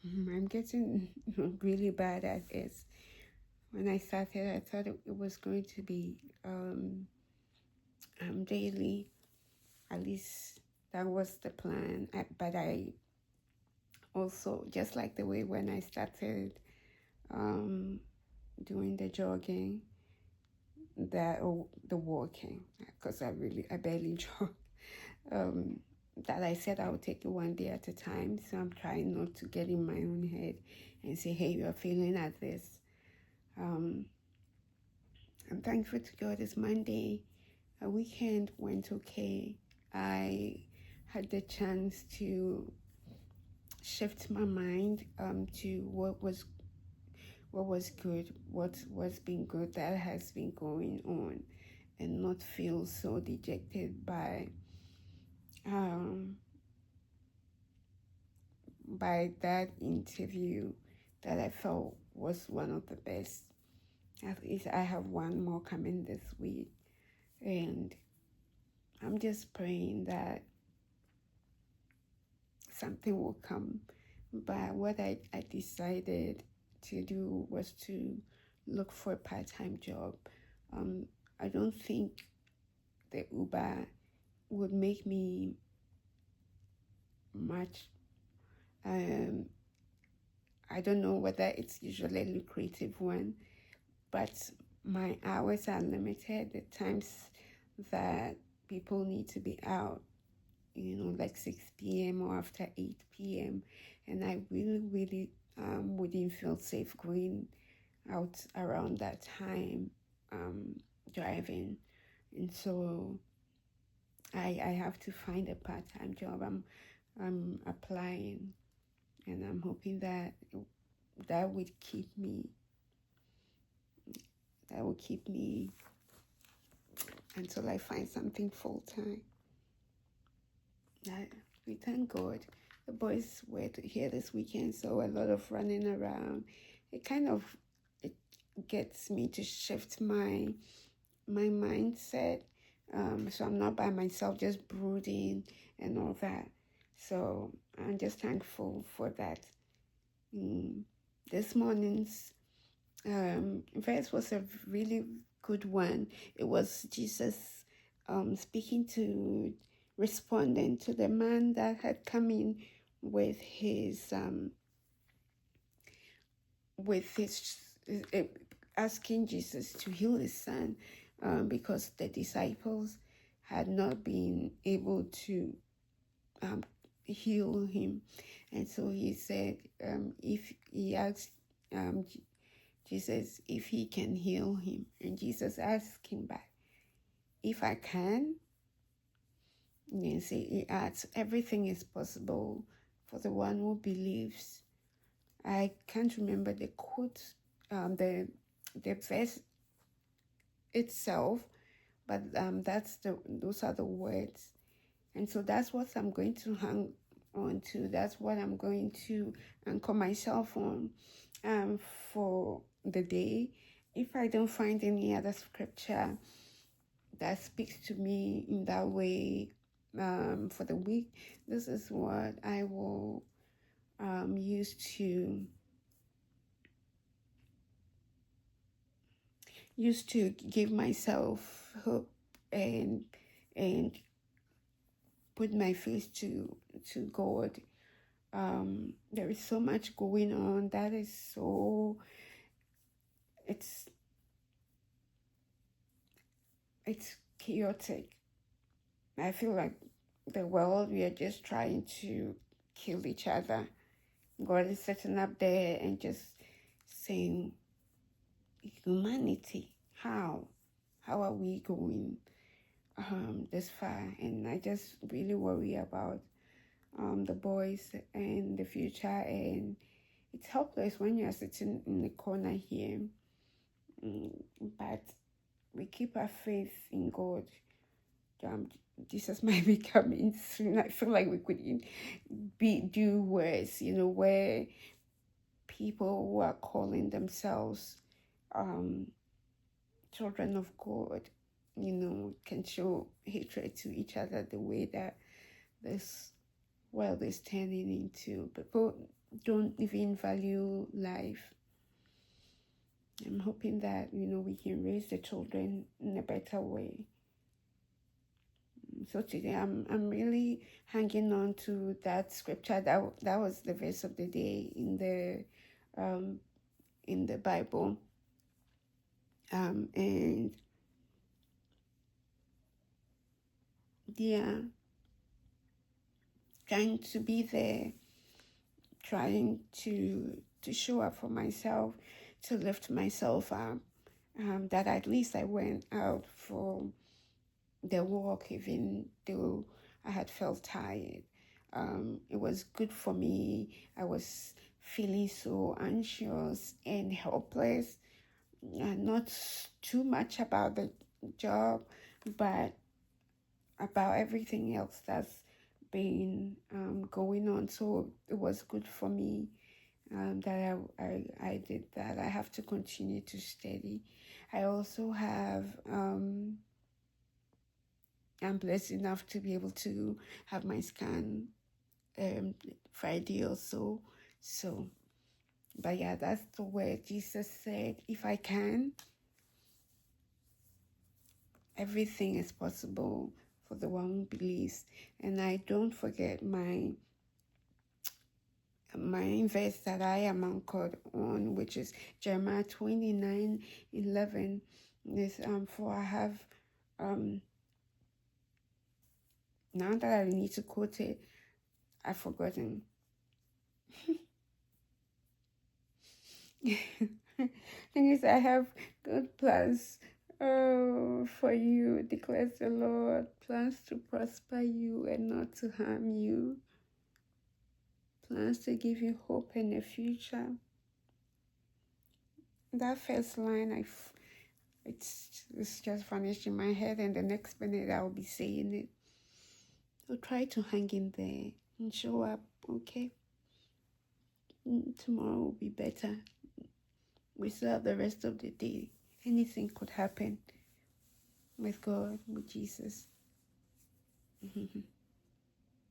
I'm getting really bad at this. When I started, I thought it was going to be daily. At least that was the plan. But I also, just like the way when I started um, doing the jogging, the walking, because I barely jog. Um, that I said I would take it one day at a time. So I'm trying not to get in my own head and say, hey, you're feeling at this. Um, I'm thankful to God it's Monday. A weekend went okay. I had the chance to shift my mind to what was good, what's been good that has been going on, and not feel so dejected um by that interview that I felt was one of the best. At least I have one more coming this week, and I'm just praying that something will come. But what I decided to do was to look for a part-time job. Um, I don't think the Uber would make me much. Um, I don't know whether it's usually a lucrative one, but my hours are limited. The times that people need to be out, like 6 p.m. or after 8 p.m. And I really wouldn't feel safe going out around that time driving. And so I have to find a part-time job. I'm applying, and I'm hoping that would keep me until I find something full-time. We thank God. The boys were here this weekend, so a lot of running around. It gets me to shift my mindset. So I'm not by myself, just brooding and all that. So I'm just thankful for that. This morning's verse was a really good one. It was Jesus speaking to, responding to the man that had come in with his uh, asking Jesus to heal his son, because the disciples had not been able to heal him. And so he said, if he asked Jesus if he can heal him, and Jesus asked him back, if I can. And he adds, everything is possible for the one who believes. I can't remember the quote, the verse itself, but those are the words. And so that's what I'm going to hang on to. That's what I'm going to anchor myself on for the day. If I don't find any other scripture that speaks to me in that way for the week, this is what I will use to give myself hope and put my faith to God. There is so much going on that is so, it's chaotic. I feel like the world, we are just trying to kill each other. God is sitting up there and just saying, humanity, how are we going this far? And I just really worry about the boys and the future, and it's helpless when you're sitting in the corner here. But we keep our faith in God. Jesus might be coming soon. I feel like we could do worse, where people who are calling themselves children of God, can show hatred to each other the way that this world is turning into. People don't even value life. I'm hoping that, we can raise the children in a better way. So today I'm really hanging on to that scripture. That was the verse of the day in the Bible. And yeah, trying to be there, trying to show up for myself, to lift myself up. That at least I went out for the walk, even though I had felt tired. It was good for me. I was feeling so anxious and helpless, not too much about the job, but about everything else that's been going on. So it was good for me that I did that. I have to continue to study. I also have I'm blessed enough to be able to have my scan Friday or so. So, but yeah, that's the word. Jesus said, if I can, everything is possible for the one who believes. And I don't forget my verse that I am anchored on, which is Jeremiah 29:11. This for I have now that I need to quote it, I've forgotten. Thing is, I have good plans for you, declares the Lord. Plans to prosper you and not to harm you. Plans to give you hope in the future. That first line, it's just vanished in my head, and the next minute I'll be saying it. So try to hang in there and show up, okay? Tomorrow will be better. We still have the rest of the day. Anything could happen with God, with Jesus.